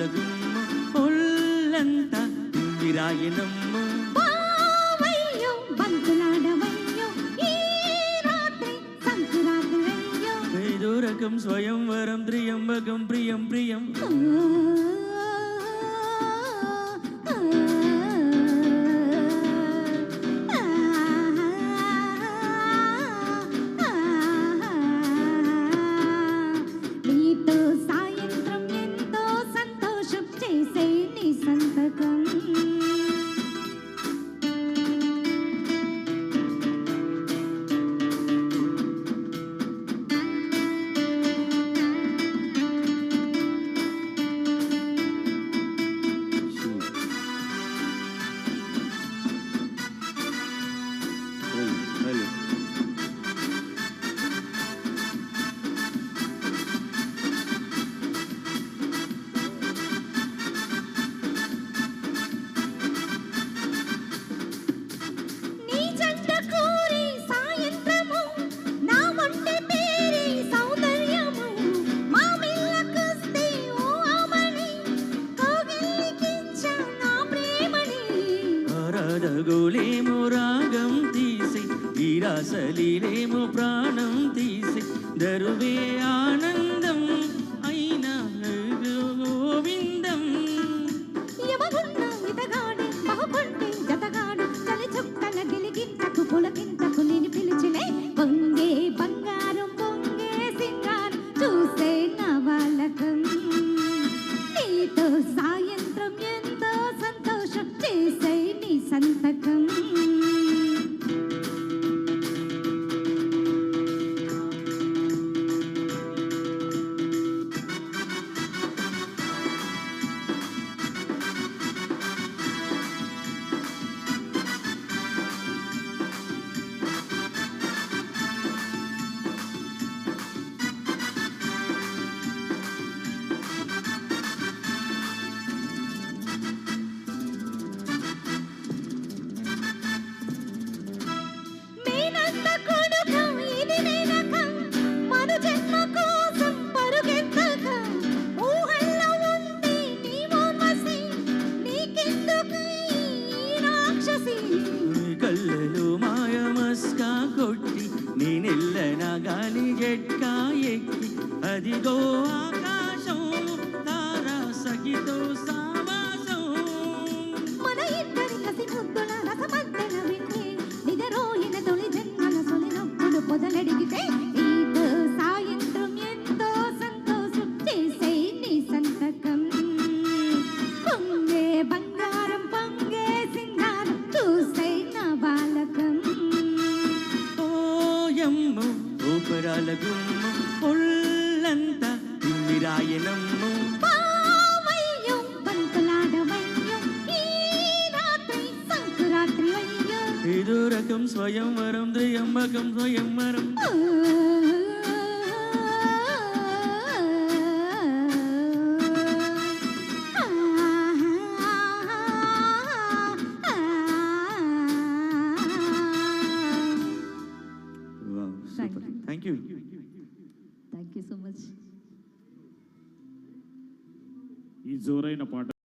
ఉపరాలగుమ్మ ఒళ్ళంతా తిమ్మిరాయనమ్మ ఏదో రకం స్వయంవరం త్రియంబకం ప్రియం ప్రియం గోలేమో రాగం తీసి ఈ రాసలీలేమో ప్రాణం తీసి దరువే ఆనందం అయినా గోవిందం నేను పిలిచినే పొంగే బంగారం పొంగే సింగారం చూసే నవలకం నీతో సాయంత్రం ఎంతో సంతోషం చేసే నీ సంతకం కళ్ళలో మాయమస్కా కొట్టి నేనెల్లనా గాలి జట్కా ఎక్కి అదిగో ఆకాశం తారా సఖితో సావాసం మన ఇద్దరి కసి ముద్దుల రసమద్దన వింటే నిదరోయిన తొలి జన్మల సొలినప్పుడు పొదలడిగితే నీతో సాయంత్రం ఎంతో సంతోషం చేసే నీ సంతకం పొంగే బంగారం పొంగే సింగారం చూసే నా బాలకం ఓయమ్మ ఉపరాలగుమ్మ ఒళ్ళంతా తిమ్మిరాయనమ్మ ఏదో రకం స్వయంవరం త్రియంబకం స్వయంవరం థ్యాంక్ యూ సో మచ్. ఈ జోరైన పాట